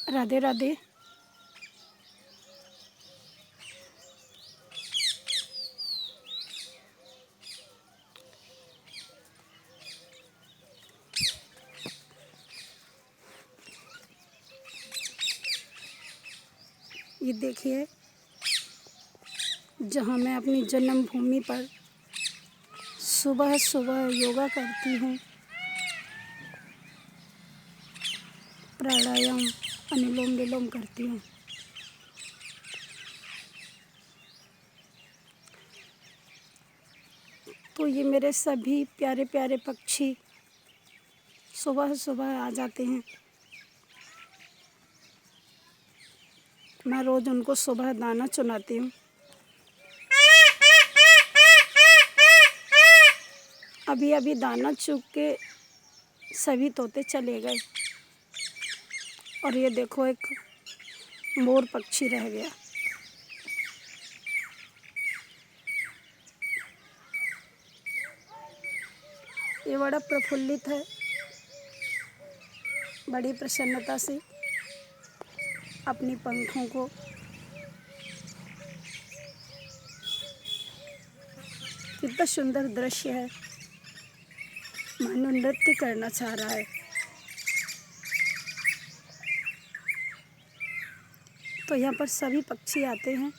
राधे राधे। ये देखिए, जहाँ मैं अपनी जन्मभूमि पर सुबह सुबह योगा करती हूँ, प्राणायाम अनुलोम विलोम करती हूँ। तो ये मेरे सभी प्यारे प्यारे पक्षी सुबह सुबह आ जाते हैं। मैं रोज़ उनको सुबह दाना चुनाती हूँ। अभी अभी दाना चुग के सभी तोते चले गए और ये देखो एक मोर पक्षी रह गया। ये बड़ा प्रफुल्लित है, बड़ी प्रसन्नता से अपनी पंखों को कितना सुंदर दृश्य है, मानो नृत्य करना चाह रहा है। तो यहाँ पर सभी पक्षी आते हैं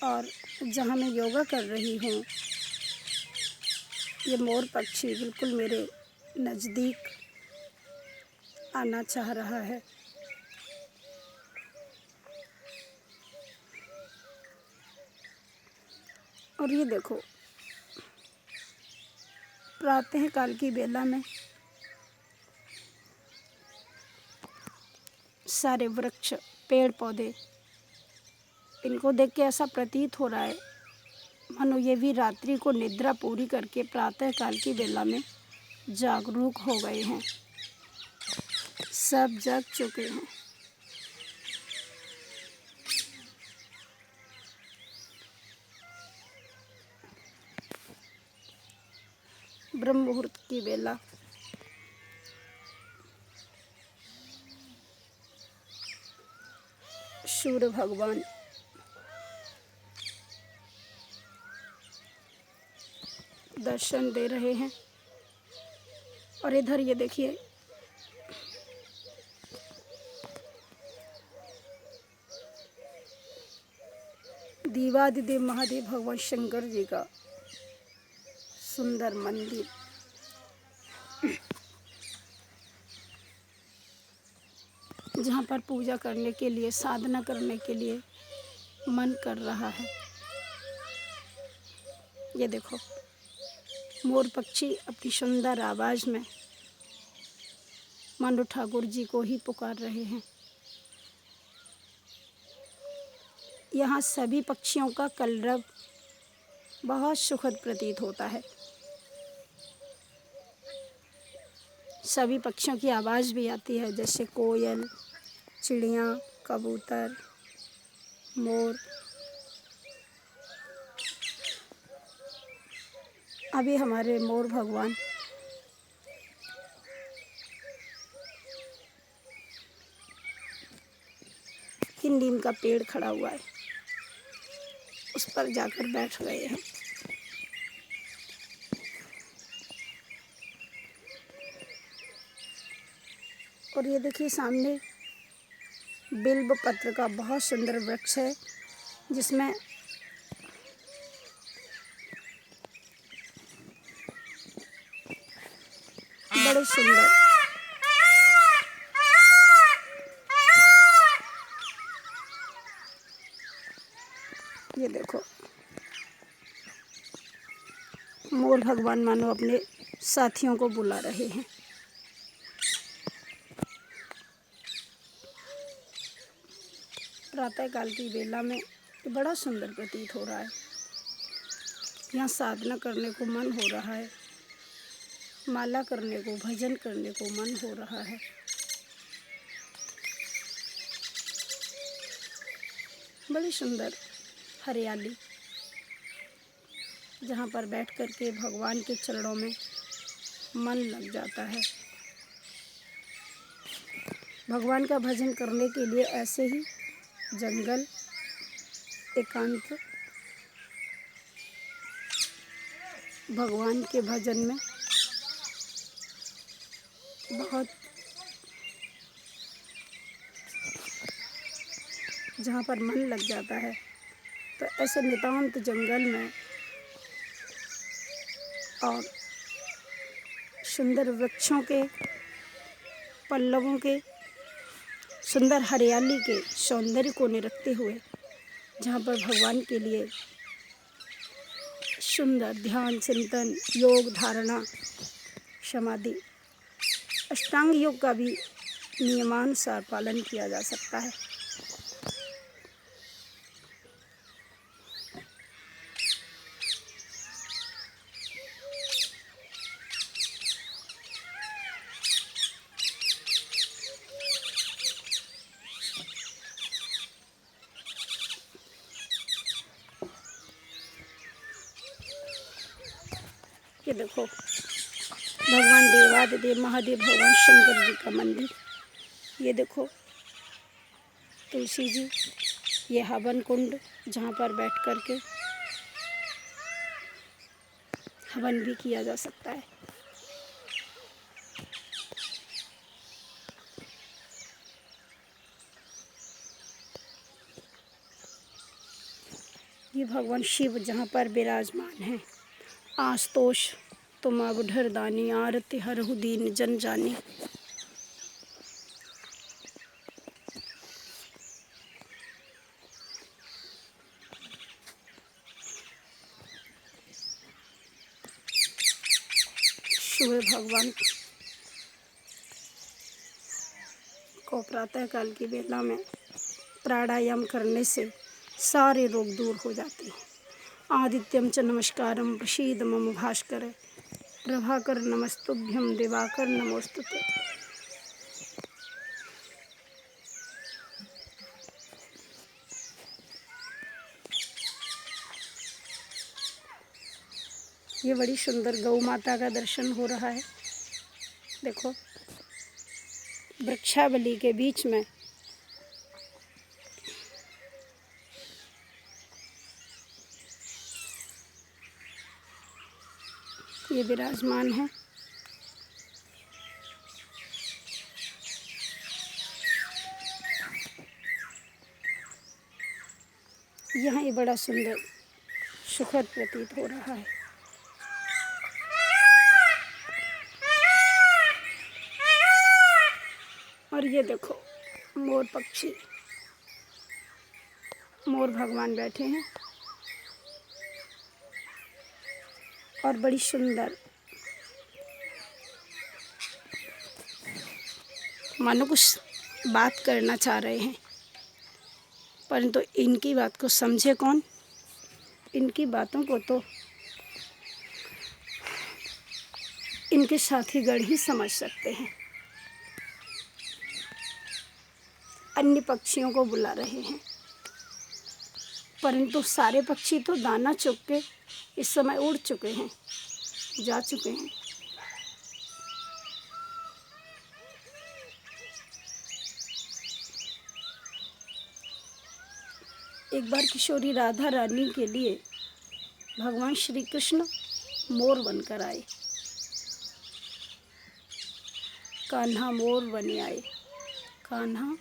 और जहाँ मैं योगा कर रही हूँ, ये मोर पक्षी बिल्कुल मेरे नज़दीक आना चाह रहा है। और ये देखो, प्रातः काल की बेला में सारे वृक्ष, पेड़ पौधे, इनको देख के ऐसा प्रतीत हो रहा है मानो ये भी रात्रि को निद्रा पूरी करके प्रातः काल की बेला में जागरूक हो गए हैं, सब जग चुके हैं। ब्रह्म मुहूर्त की बेला, सूर्य भगवान दर्शन दे रहे हैं। और इधर ये देखिए, देवादिदेव महादेव भगवान शंकर जी का सुंदर मंदिर। जहाँ पर पूजा करने के लिए, साधना करने के लिए मन कर रहा है। ये देखो, मोर पक्षी अपनी सुंदर आवाज़ में मानो ठाकुर जी को ही पुकार रहे हैं। यहाँ सभी पक्षियों का कलरव बहुत सुखद प्रतीत होता है। सभी पक्षियों की आवाज़ भी आती है, जैसे कोयल, चिड़िया, कबूतर, मोर। अभी हमारे मोर भगवान कि नीम का पेड़ खड़ा हुआ है, उस पर जाकर बैठ गए हैं। और ये देखिए, सामने बिल्व पत्र का बहुत सुंदर वृक्ष है, जिसमें बड़े सुंदर ये देखो, मोर भगवान मानो अपने साथियों को बुला रहे हैं। प्रातः काल की बेला में बड़ा सुंदर प्रतीत हो रहा है। यहाँ साधना करने को मन हो रहा है, माला करने को, भजन करने को मन हो रहा है। बड़ी सुंदर हरियाली, जहाँ पर बैठ कर के भगवान के चरणों में मन लग जाता है। भगवान का भजन करने के लिए ऐसे ही जंगल, एकांत, भगवान के भजन में बहुत, जहाँ पर मन लग जाता है, तो ऐसे नितांत जंगल में और सुंदर वृक्षों के, पल्लवों के, सुंदर हरियाली के सौंदर्य को निरखते हुए, जहाँ पर भगवान के लिए सुंदर ध्यान, चिंतन, योग, धारणा, समाधि, अष्टांग योग का भी नियमानुसार पालन किया जा सकता है। ये देखो भगवान देवादिदेव महादेव भगवान शंकर जी का मंदिर। ये देखो तुलसी जी, ये हवन कुंड जहाँ पर बैठ कर के हवन भी किया जा सकता है। ये भगवान शिव जहाँ पर विराजमान हैं। आस्तोष तुम अवढर दानी, आरती हरहु दीन जन जानी। सुबह भगवान को प्रातः काल की बेला में प्राणायाम करने से सारे रोग दूर हो जाते हैं। आदित्यम च नमस्कारम प्रसीद मम भास्कर, प्रभाकर नमस्तुभ्यम दिवाकर नमोस्तुते। ये बड़ी सुंदर गौ माता का दर्शन हो रहा है। देखो वृक्षावली के बीच में ये विराजमान है। यहाँ ये बड़ा सुंदर सुखद प्रतीत हो रहा है। और ये देखो मोर पक्षी, मोर भगवान बैठे हैं और बड़ी सुंदर मानो कुछ बात करना चाह रहे हैं, परंतु इनकी बात को समझे कौन? इनकी बातों को तो इनके साथीगण ही समझ सकते हैं। अन्य पक्षियों को बुला रहे हैं, परंतु सारे पक्षी तो दाना चुग के इस समय उड़ चुके हैं, जा चुके हैं। एक बार किशोरी राधा रानी के लिए भगवान श्री कृष्ण मोर बनकर आए। कान्हा मोर बने आए, कान्हा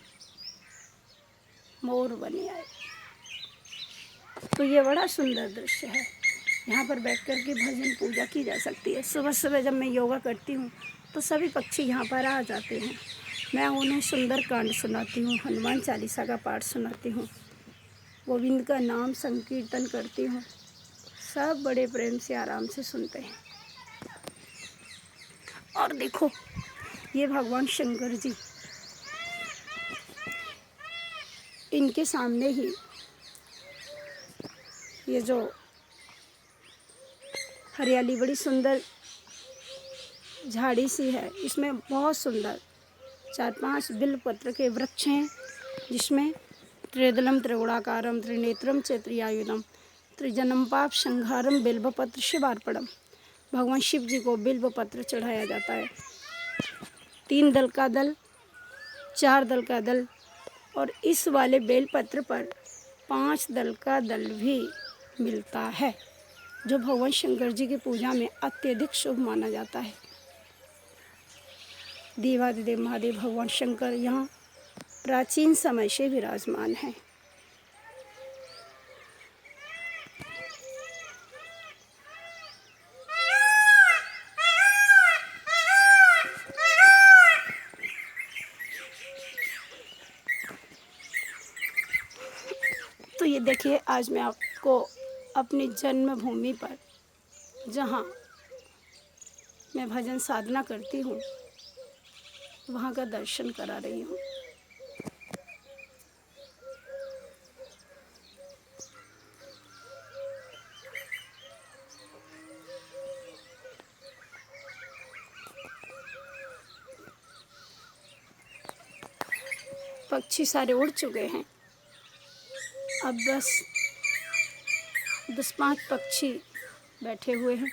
मोर बने आए। तो ये बड़ा सुंदर दृश्य है। यहाँ पर बैठकर के भजन पूजा की जा सकती है। सुबह सुबह जब मैं योगा करती हूँ तो सभी पक्षी यहाँ पर आ जाते हैं। मैं उन्हें सुंदर कांड सुनाती हूँ, हनुमान चालीसा का पाठ सुनाती हूँ, गोविंद का नाम संकीर्तन करती हूँ। सब बड़े प्रेम से आराम से सुनते हैं। और देखो ये भगवान शंकर जी, इनके सामने ही ये जो हरियाली बड़ी सुंदर झाड़ी सी है, इसमें बहुत सुंदर 4-5 बिल्वपत्र के वृक्ष हैं, जिसमें त्रिदलम त्रिगुणाकारम त्रिनेत्रम चैत्रियायुधम त्रिजन्म पाप संहारम बिल्वपत्र शिवार्पणम। भगवान शिव जी को बिल्वपत्र चढ़ाया जाता है। 3 दल का दल 4 दल का दल, और इस वाले बेलपत्र पर 5 दल का दल भी मिलता है, जो भगवान शंकर जी की पूजा में अत्यधिक शुभ माना जाता है। देवादिदेव महादेव भगवान शंकर यहाँ प्राचीन समय से विराजमान हैं। तो ये देखिए, आज मैं आपको अपनी जन्मभूमि पर, जहाँ मैं भजन साधना करती हूँ, वहाँ का दर्शन करा रही हूँ। पक्षी सारे उड़ चुके हैं, अब बस 10-5 पक्षी बैठे हुए हैं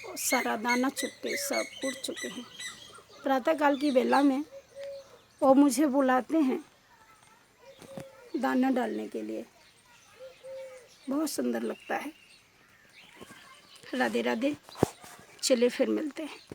और सारा दाना चुट्टे सब उड़ चुके हैं। प्रातःकाल की बेला में वो मुझे बुलाते हैं दाना डालने के लिए, बहुत सुंदर लगता है। राधे राधे, चलिए फिर मिलते हैं।